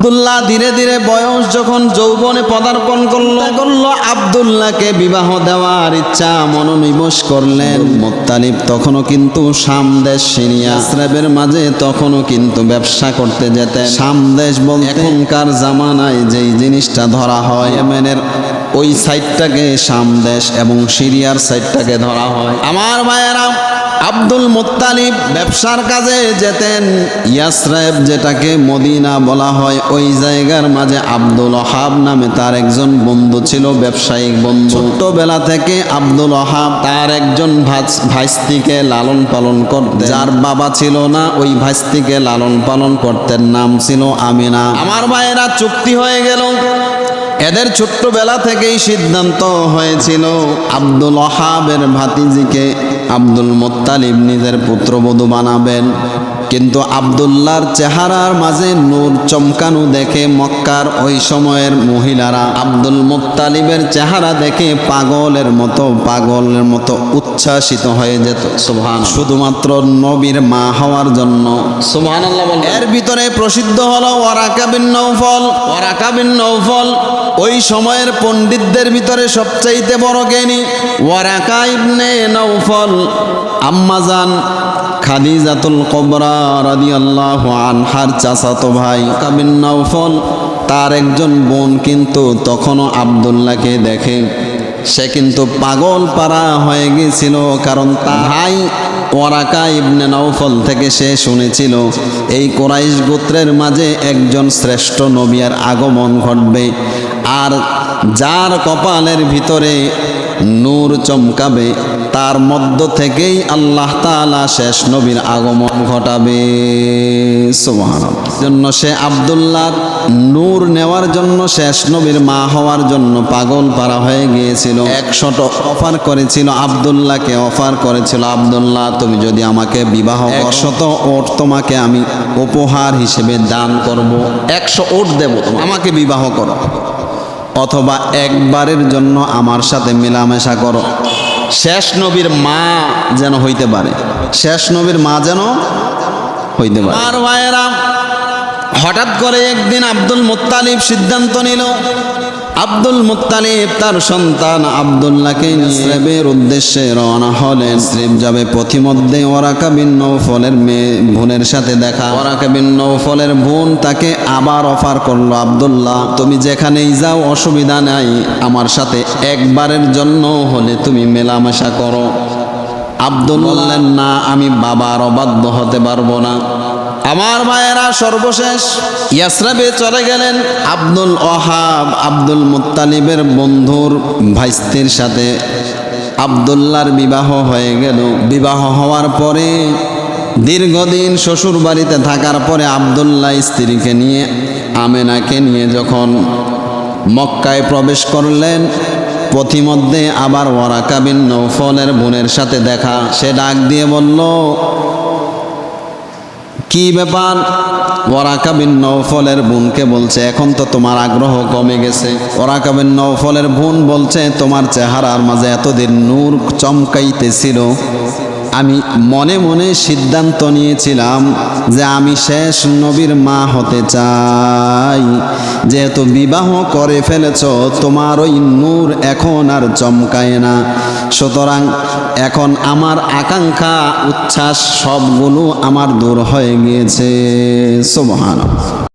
আব্দুল্লাহ ধীরে ধীরে বয়স যখন যৌবনে পদার্পণ করলো আব্দুল্লাহকে বিবাহ দেওয়ার ইচ্ছা মনোনিবেশ করলেন। মুত্তালিব তখনও কিন্তু শাম দেশ সিরিয়া ইসরায়েলের মাঝে তখনও কিন্তু ব্যবসা করতে যেতেন। শাম দেশ বলতে এখনকার জামানায় যেই জিনিসটা ধরা হয় ইয়েমেনের ওই সাইডটাকে শাম দেশ এবং সিরিয়ার সাইডটাকে ধরা হয়। আমার ভাইয়েরা, আব্দুল মুত্তালিব ব্যবসার কাজে যেতেন। ইয়াসরাব যেটাকে মদিনা বলা হয়, ওই জায়গার মাঝে আব্দুল ওহাব নামে তার একজন বন্ধু ছিল, ব্যবসায়িক বন্ধু। ছোট্টবেলা থেকে আব্দুল ওহাব তার একজন ভাইস্তিকে লালন পালন করতেন। যার বাবা ছিল না, ওই ভাইস্তিকে লালন পালন করতেন, নাম ছিল আমিনা। আমার ভাইয়েরা, চুক্তি হয়ে গেল। এদের ছোট্টবেলা থেকেই সিদ্ধান্ত হয়েছিল আব্দুল ওহাবের ভাতিজিকে আব্দুল মুত্তালিব নিজের পুত্রবধূ বানাবেন। কিন্তু আব্দুল্লাহর চেহারার মাঝে নূর চমকানো দেখে মক্কার ওই সময়ের মহিলারা আব্দুল মুত্তালিবের চেহারা দেখে পাগলের মতো উচ্ছ্বাসিত হয়ে যেত। সুবহান, শুধুমাত্র নবীর মা হওয়ার জন্য। সুবহানাল্লাহ বলেন। এর ভিতরে প্রসিদ্ধ হলো ওয়ারাকা বিন নওফল। ওই সময়ের পণ্ডিতদের ভিতরে সবচাইতে বড় জ্ঞানী ওয়ারাকা ইবনে নওফল। আম্মাজান খাদিজাতুল কুবরা রাদিয়াল্লাহু আনহার চাচাতো ভাই ওয়ারাকা বিন নওফল, তার একজন বোন কিন্তু তখনও আব্দুল্লাহকে দেখে সে কিন্তু পাগল পারা হয়ে গিয়েছিল। কারণ তার ভাই ওয়ারাকা ইবনে নওফল থেকে সে শুনেছিল এই কুরাইশ গোত্রের মাঝে একজন শ্রেষ্ঠ নবীর আগমন ঘটবে, আর যার কপালের ভিতরে নূর চমকাবে তার মধ্য থেকেই আল্লাহ তাআলা শেষ নবীর আগমন ঘটাবে। সুবহানাল্লাহ। জন্য সে আব্দুল্লাহর নূর নেওয়ার জন্য, শেষ নবীর মা হওয়ার জন্য পাগল পারা হয়ে গিয়েছিল। 100 অফার করেছিল আব্দুল্লাহকে, অফার করেছিল আব্দুল্লাহ তুমি যদি আমাকে বিবাহ 100 ওট তোমাকে আমি উপহার হিসেবে দান করব, 100 ওট দেব, আমাকে বিবাহ করো, অথবা একবারের জন্য আমার সাথে মেলামেশা করো, শেষ নবীর মা যেন হইতে পারে, শেষ নবীর মা যেন হইতে পারে। আর ভাইয়েরা, হঠাৎ করে একদিন আব্দুল মুত্তালিব সিদ্ধান্ত নিল, আব্দুল মুত্তালিব তার সন্তান আব্দুল্লাহকে নিয়ে ইসরায়েলের উদ্দেশ্যে রওনা হলেন। ইসরায়েল যাবে, পথিমধ্যে ওয়ারাকা বিন নওফলের মেয়ে বোনের সাথে দেখা। ওয়ারাকা বিন নওফলের বোন তাকে আবার অফার করলো, আব্দুল্লাহ তুমি যেখানেই যাও অসুবিধা নাই, আমার সাথে একবারের জন্য হলে তুমি মেলামেশা করো। আব্দুল্লাহ বললেন, না, আমি বাবার অবাধ্য হতে পারবো না। আমার ভাইয়েরা, সর্বশেষ ইয়াসরাবে চলে গেলেন। আব্দুল ওহাব আব্দুল মুত্তালিবের বন্ধুর ভাইস্তির সাথে আব্দুল্লাহর বিবাহ হয়ে গেল। বিবাহ হওয়ার পরে দীর্ঘদিন শ্বশুর বাড়িতে থাকার পরে আব্দুল্লাহ স্ত্রীকে নিয়ে আমেনাকে নিয়ে যখন মক্কায় প্রবেশ করলেন, পথিমধ্যে আবার ওয়ারাকা বিন নওফলের বোনের সাথে দেখা। সে ডাক দিয়ে বলল, কি ব্যাপার? ওয়ারাকা বিন নওফলের বোনকে বলছে, এখন তো তোমার আগ্রহ কমে গেছে। ওয়ারাকা বিন নওফলের বোন বলছে, তোমার চেহারার মাঝে এতদিন নূর চমকাইতেছিল, আমি মনে মনে সিদ্ধান্ত নিয়েছিলাম যে আমি শেষ নবীর মা হতে চাই। যেহেতু বিবাহ করে ফেলেছ, তোমার ওই নূর এখন আর চমকায় না, সুতরাং এখন আমার আকাঙ্ক্ষা উচ্ছ্বাস সবগুলো আমার দূর হয়ে গিয়েছে। সুবহানাল্লাহ।